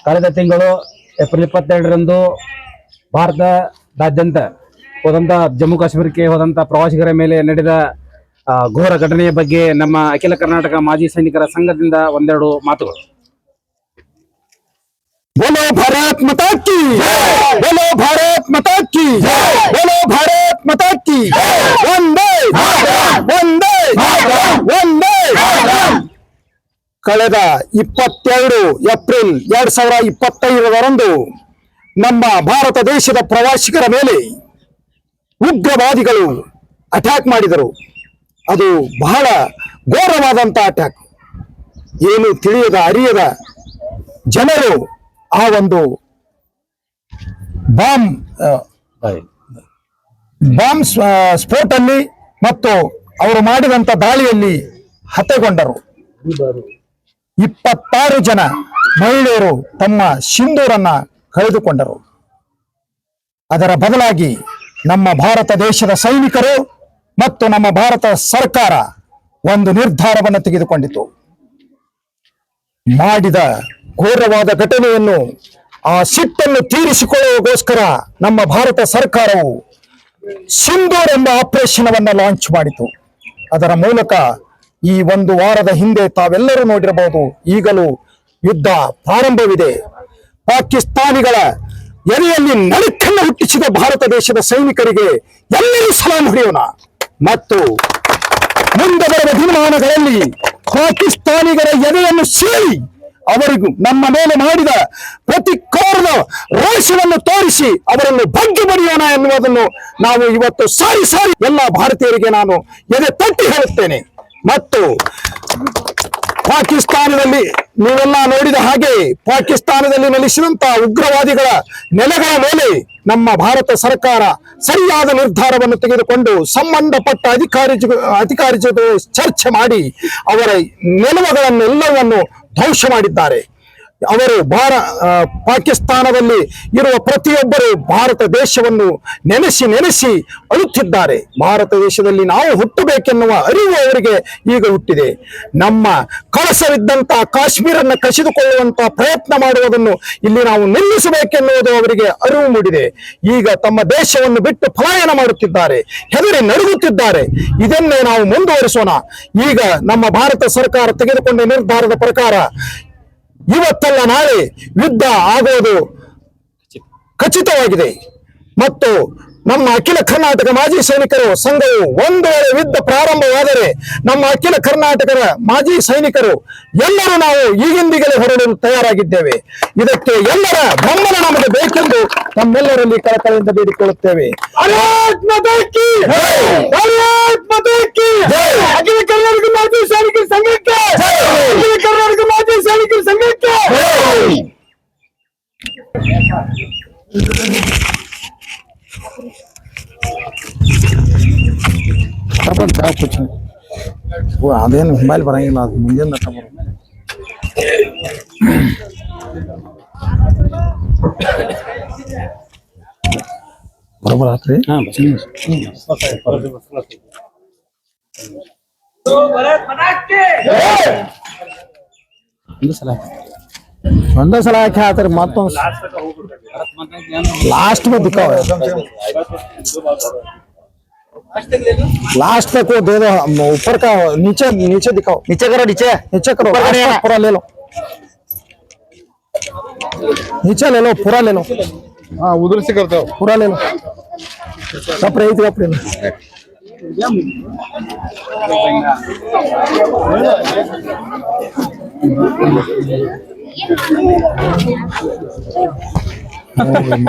ಕಳೆದ ತಿಂಗಳು ಏಪ್ರಿಲ್ 22ರಂದು ಭಾರತದಾದ್ಯಂತ ಹೋದಂತ ಜಮ್ಮು ಕಾಶ್ಮೀರಕ್ಕೆ ಹೋದಂತ ಪ್ರವಾಸಿಗರ ಮೇಲೆ ನಡೆದ ಘೋರ ಘಟನೆಯ ಬಗ್ಗೆ ನಮ್ಮ ಅಖಿಲ ಕರ್ನಾಟಕ ಮಾಜಿ ಸೈನಿಕರ ಸಂಘದಿಂದ ಒಂದೆರಡು ಮಾತುಗಳು. बोलो भारत माता की बोलो भारत माता की बोलो भारत माता की वंदे वंदे वंदे. ಕಳೆದ 22 ಏಪ್ರಿಲ್ 2025ರಂದು ನಮ್ಮ ಭಾರತ ದೇಶದ ಪ್ರವಾಸಿಗರ ಮೇಲೆ ಉಗ್ರವಾದಿಗಳು ಅಟ್ಯಾಕ್ ಮಾಡಿದರು. ಅದು ಬಹಳ ಘೋರವಾದಂತ ಅಟ್ಯಾಕ್. ಏನು ತಿಳಿಯದ ಅರಿಯದ ಜನರು ಆ ಒಂದು ಬಾಂಬ್ ಸ್ಫೋಟಲ್ಲಿ ಮತ್ತು ಅವರು ಮಾಡಿದಂತ ದಾಳಿಯಲ್ಲಿ ಹತ್ಯೆಗೊಂಡರು. 26 ಜನ ಮಹಿಳೆಯರು ತಮ್ಮ ಸಿಂಧೂರನ್ನ ಕಳೆದುಕೊಂಡರು. ಅದರ ಬದಲಾಗಿ ನಮ್ಮ ಭಾರತ ದೇಶದ ಸೈನಿಕರು ಮತ್ತು ನಮ್ಮ ಭಾರತ ಸರ್ಕಾರ ಒಂದು ನಿರ್ಧಾರವನ್ನು ತೆಗೆದುಕೊಂಡಿತು. ಮಾಡಿದ ಘೋರವಾದ ಘಟನೆಯನ್ನು ಆ ಸಿಟ್ಟನ್ನು ತೀರಿಸಿಕೊಳ್ಳುವಗೋಸ್ಕರ ನಮ್ಮ ಭಾರತ ಸರ್ಕಾರವು ಸಿಂಧೂರ್ ಎಂಬ ಆಪರೇಷನ್ ಅನ್ನು ಲಾಂಚ್ ಮಾಡಿತು. ಅದರ ಮೂಲಕ ಈ ಒಂದು ವಾರದ ಹಿಂದೆ ತಾವೆಲ್ಲರೂ ನೋಡಿರಬಹುದು, ಈಗಲೂ ಯುದ್ಧ ಪ್ರಾರಂಭವಿದೆ. ಪಾಕಿಸ್ತಾನಿಗಳ ಎದೆಯಲ್ಲಿ ನಡುಕನ್ನು ಹುಟ್ಟಿಸಿದ ಭಾರತ ದೇಶದ ಸೈನಿಕರಿಗೆ ಎಲ್ಲರೂ ಸಲಾಂ ಹೊಡೆಯೋಣ ಮತ್ತು ಮುಂದೆ ಬರುವ ದಿನಮಾನಗಳಲ್ಲಿ ಪಾಕಿಸ್ತಾನಿಗರ ಎದೆಯನ್ನು ಸೀಳಿ ಅವರಿಗೂ ನಮ್ಮ ಮೇಲೆ ಮಾಡಿದ ಪ್ರತಿಕಾರದ ರೋಷವನ್ನು ತೋರಿಸಿ ಅವರನ್ನು ಬಗ್ಗಿ ಬಡಿಯೋಣ ಎನ್ನುವುದನ್ನು ನಾವು ಇವತ್ತು ಸಾರಿ ಎಲ್ಲ ಭಾರತೀಯರಿಗೆ ನಾನು ಎದೆ ತಟ್ಟಿ ಹೇಳುತ್ತೇನೆ. ಮತ್ತು ಪಾಕಿಸ್ತಾನದಲ್ಲಿ ನೀವೆಲ್ಲ ನೋಡಿದ ಹಾಗೆ ಪಾಕಿಸ್ತಾನದಲ್ಲಿ ನೆಲೆಸಿದಂತಹ ಉಗ್ರವಾದಿಗಳ ನೆಲೆಗಳ ಮೇಲೆ ನಮ್ಮ ಭಾರತ ಸರ್ಕಾರ ಸರಿಯಾದ ನಿರ್ಧಾರವನ್ನು ತೆಗೆದುಕೊಂಡು ಸಂಬಂಧಪಟ್ಟ ಅಧಿಕಾರಿ ಜೊತೆ ಚರ್ಚೆ ಮಾಡಿ ಅವರ ನೆಲವುಗಳನ್ನೆಲ್ಲವನ್ನು ಧ್ವಂಸ ಮಾಡಿದ್ದಾರೆ. ಅವರು ಪಾಕಿಸ್ತಾನದಲ್ಲಿ ಇರುವ ಪ್ರತಿಯೊಬ್ಬರು ಭಾರತ ದೇಶವನ್ನು ನೆನೆಸಿ ಅಳುತ್ತಿದ್ದಾರೆ. ಭಾರತ ದೇಶದಲ್ಲಿ ನಾವು ಹುಟ್ಟಬೇಕೆನ್ನುವ ಅರಿವು ಅವರಿಗೆ ಈಗ ಹುಟ್ಟಿದೆ. ನಮ್ಮ ಕಳಸವಿದ್ದಂತಹ ಕಾಶ್ಮೀರನ್ನು ಕಸಿದುಕೊಳ್ಳುವಂತಹ ಪ್ರಯತ್ನ ಮಾಡುವುದನ್ನು ಇಲ್ಲಿ ನಾವು ನಿಲ್ಲಿಸಬೇಕೆನ್ನುವುದು ಅವರಿಗೆ ಅರಿವು ಮೂಡಿದೆ. ಈಗ ತಮ್ಮ ದೇಶವನ್ನು ಬಿಟ್ಟು ಪಲಾಯನ ಮಾಡುತ್ತಿದ್ದಾರೆ, ಹೆದರಿ ನಡುಗುತ್ತಿದ್ದಾರೆ. ಇದನ್ನೇ ನಾವು ಮುಂದುವರಿಸೋಣ. ಈಗ ನಮ್ಮ ಭಾರತ ಸರ್ಕಾರ ತೆಗೆದುಕೊಂಡ ನಿರ್ಧಾರದ ಪ್ರಕಾರ ಇವತ್ತಲ್ಲ ನಾಳೆ ಯುದ್ಧ ಆಗೋದು ಖಚಿತವಾಗಿದೆ. ಮತ್ತು ನಮ್ಮ ಅಖಿಲ ಕರ್ನಾಟಕ ಮಾಜಿ ಸೈನಿಕರು ಸಂಘವು ಒಂದು ವೇಳೆ ಯುದ್ಧ ಪ್ರಾರಂಭವಾದರೆ ನಮ್ಮ ಅಖಿಲ ಕರ್ನಾಟಕದ ಮಾಜಿ ಸೈನಿಕರು ಎಲ್ಲರೂ ನಾವು ಈಗಿಂದಿಗಲೇ ಹೊರಡಲು ತಯಾರಾಗಿದ್ದೇವೆ. ಇದಕ್ಕೆ ಎಲ್ಲರ ಬೆಂಬಲ ನಮಗೆ ಬೇಕೆಂದು ನಮ್ಮೆಲ್ಲರಲ್ಲಿ ಕಳಕಳಿಯಿಂದ ಬೇಡಿಕೊಳ್ಳುತ್ತೇವೆ. ಅಖಿಲ ಕರ್ನಾಟಕ ಮಾಜಿ ಸೈನಿಕರ ಸಂಘಕ್ಕೆ, ಅಖಿಲ ಕರ್ನಾಟಕ ಮಾಜಿ ಸೈನಿಕರ ಸಂಘಕ್ಕೆ. ಅದೇನು ಮೊಬೈಲ್ ಬರಂಗಿಲ್ಲ, ಅದು ಮುಂಜಾನೆ ಬರೋಬರ ಆತ್ರಿ. ಒಂದೇ ಸಲ ಯಾಕೆ ಆತರ ಮತ್ತೊಂದು लास्ट में दिखाओ, लास्ट तक वो दे दो, ऊपर का नीचे दिखाओ, नीचे करो, नीचे करो, पूरा ले लो, नीचे ले लो, पूरा ले लो. हाँ उधर से करते हो, पूरा ले लो, कपड़े ही कपड़े ले.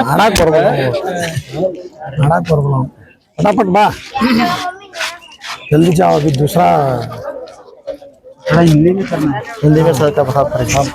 ಮಾಡಕ್ ಬರ್ಬೋದು फटाफट बा, जल्दी जाओ, अभी दूसरा हिंदी में करना है, हिंदी में सर का फटाफट.